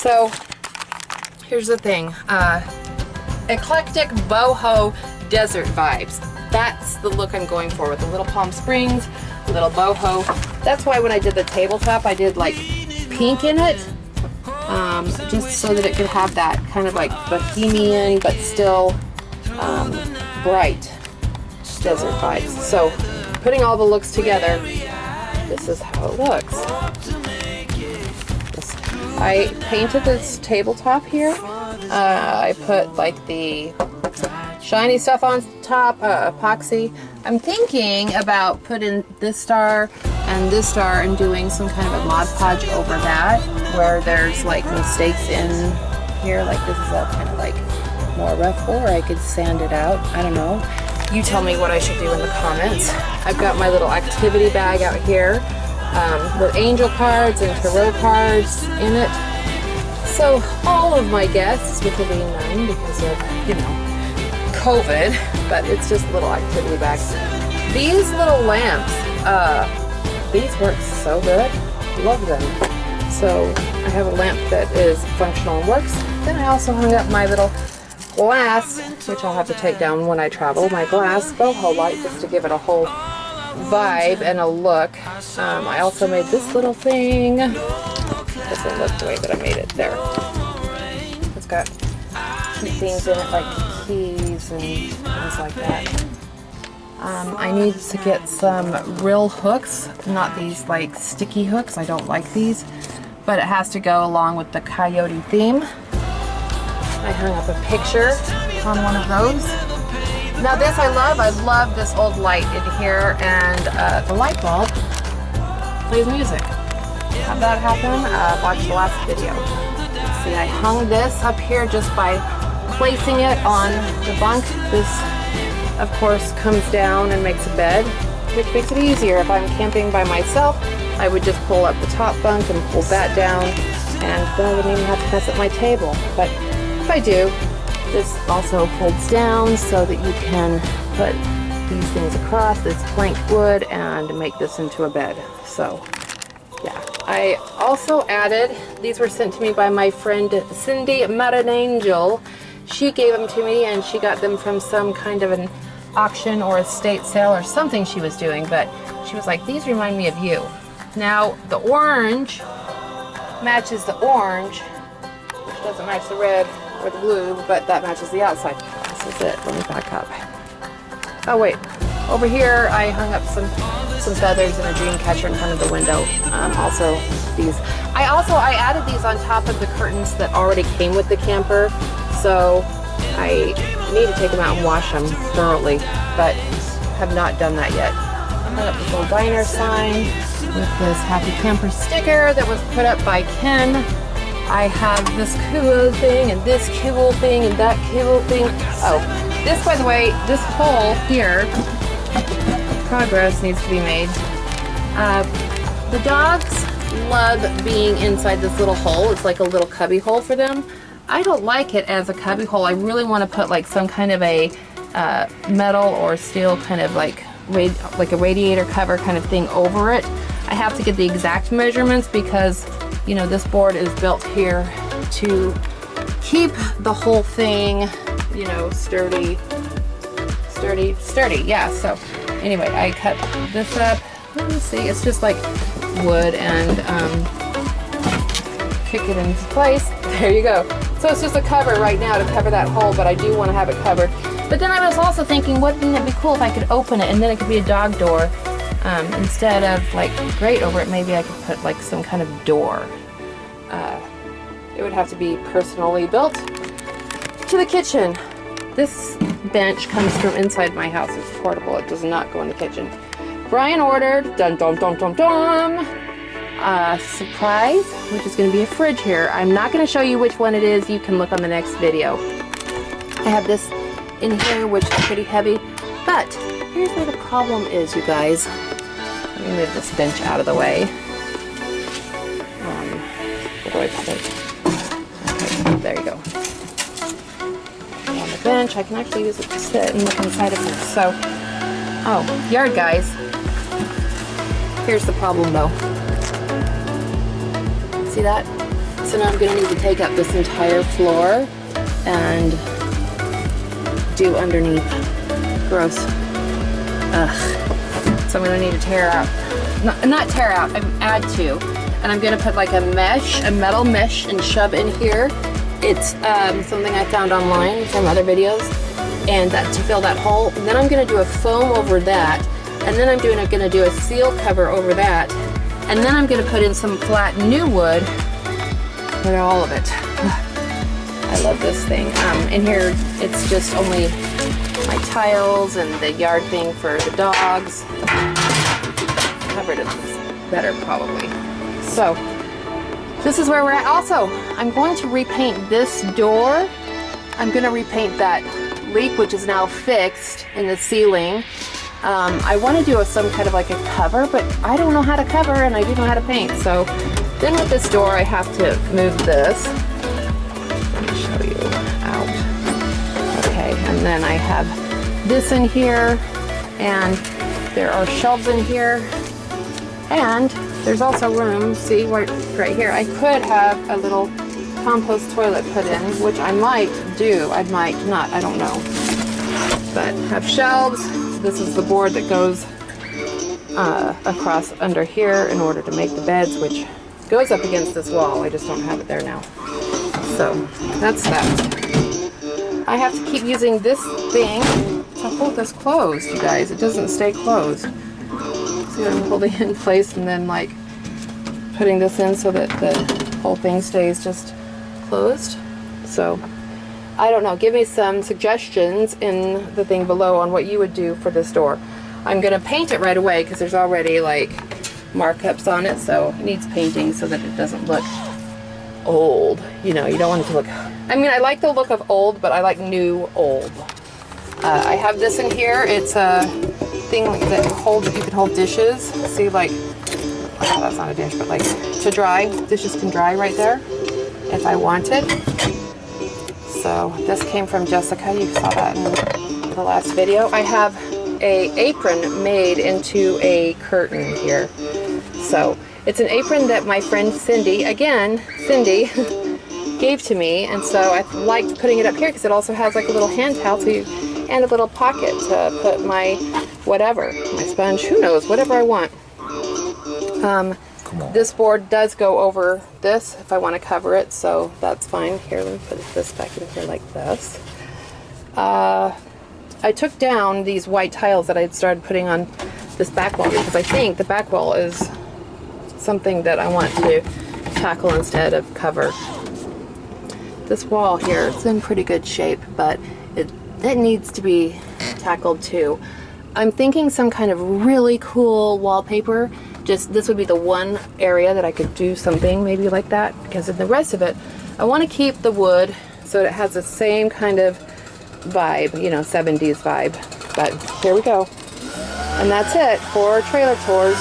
So here's the thing, eclectic boho desert vibes. That's the look I'm going for with the little Palm Springs, little boho. That's why when I did the tabletop, I did like pink in it, just so that it could have that kind of like bohemian but still bright desert vibes. So putting all the looks together, this is how it looks. I painted this tabletop here. I put like the shiny stuff on top, epoxy. I'm thinking about putting this star and doing some kind of a Mod Podge over that, where there's like mistakes in here, like this is all kind of like more rough, or I could sand it out. I don't know. You tell me what I should do in the comments. I've got my little activity bag out here with angel cards and tarot cards in it. So all of my guests, which will be none because of, you know, COVID, but it's just little activity bags. These little lamps, these work so good. Love them. So I have a lamp that is functional and works. Then I also hung up my little glass, which I'll have to take down when I travel, my glass boho light, just to give it a whole vibe and a look. I also made this little thing. Doesn't look the way that I made it. There. It's got cute things in it, like keys and things like that. I need to get some real hooks, not these like sticky hooks. I don't like these, but it has to go along with the coyote theme. I hung up a picture on one of those. Now this I love this old light in here, and the light bulb plays music. How'd that happen? Watch the last video. See, I hung this up here just by placing it on the bunk. This, of course, comes down and makes a bed, which makes it easier. If I'm camping by myself, I would just pull up the top bunk and pull that down, and then I wouldn't even have to mess up my table. But if I do, this also folds down so that you can put these things across this plank wood and make this into a bed. So yeah, I also added, these were sent to me by my friend Cindy Marinangel. She gave them to me, and she got them from some kind of an auction or estate sale or something she was doing, but she was like, these remind me of you. Now the orange matches the orange, which doesn't match the red or the blue, but that matches the outside. This is it. Let me back up. Oh wait, over here I hung up some feathers and a dream catcher in front of the window. Also these. I added these on top of the curtains that already came with the camper, so I need to take them out and wash them thoroughly, but have not done that yet. I hung up this little diner sign with this Happy Camper sticker that was put up by Ken. I have this cool thing and this cool thing and that cool thing. Oh, this, by the way, this hole here, progress needs to be made. The dogs love being inside this little hole. It's like a little cubby hole for them. I don't like it as a cubby hole. I really want to put like some kind of a metal or steel kind of like a radiator cover kind of thing over it. I have to get the exact measurements because, you know, this board is built here to keep the whole thing, you know, sturdy. Yeah, so anyway, I cut this up. Let me see, it's just like wood and kick it into place. There you go. So it's just a cover right now to cover that hole, but I do want to have it covered. But then I was also thinking, wouldn't it be cool if I could open it and then it could be a dog door? Instead of like grate over it, maybe I could put like some kind of door. It would have to be personally built to the kitchen. This bench comes from inside my house. It's portable. It does not go in the kitchen. Brian ordered, dun dum dum dum dum, surprise, which is going to be a fridge here. I'm not going to show you which one it is. You can look on the next video. I have this in here, which is pretty heavy, but here's where the problem is, you guys. Let me move this bench out of the way. What do I put? Okay, there you go. On the bench, I can actually use it to sit and look inside of it. So, oh, yard guys. Here's the problem though. See that? So now I'm gonna need to take up this entire floor and do underneath. Gross. Ugh. So I'm gonna need to tear out, not tear out, add to. And I'm gonna put like a mesh, a metal mesh, and shove in here. It's something I found online from other videos, and that to fill that hole. And then I'm gonna do a foam over that, and then I'm gonna do a seal cover over that, and then I'm gonna put in some flat new wood. Look at all of it. I love this thing. In here, it's just only my tiles and the yard thing for the dogs. Covered it better probably. So this is where we're at. Also, I'm going to repaint this door. I'm going to repaint that leak, which is now fixed in the ceiling. I want to do some kind of like a cover, but I don't know how to cover, and I do know how to paint. So then with this door, I have to move this. Let me show you out. Okay, and then I have this in here, and there are shelves in here, and there's also room, see, right here. I could have a little compost toilet put in, which I might do. I might not, I don't know. But have shelves. This is the board that goes across under here in order to make the beds, which goes up against this wall. I just don't have it there now. So that's that. I have to keep using this thing to hold this closed, you guys. It doesn't stay closed. See, I'm holding it in place and then like putting this in so that the whole thing stays just closed. So I don't know, give me some suggestions in the thing below on what you would do for this door. I'm gonna paint it right away because there's already like markups on it, so it needs painting so that it doesn't look old. You know, you don't want it to look, I mean, I like the look of old, but I like new old. I have this in here. It's a thing that holds, you can hold dishes. See, like, oh, that's not a dish, but like to dry. Dishes can dry right there if I wanted. So this came from Jessica. You saw that in the last video. I have a apron made into a curtain here. So it's an apron that my friend Cindy, again, Cindy, gave to me, and so I liked putting it up here because it also has like a little hand towel and a little pocket to put my whatever, my sponge, who knows, whatever I want. This board does go over this if I want to cover it, so that's fine. Here, let me put this back in here like this. I took down these white tiles that I had started putting on this back wall because I think the back wall is something that I want to tackle instead of cover. This wall here, it's in pretty good shape, but it needs to be tackled too. I'm thinking some kind of really cool wallpaper. Just this would be the one area that I could do something maybe like that, because in the rest of it, I want to keep the wood so it has the same kind of vibe, you know, 70s vibe. But here we go. And that's it for trailer tours.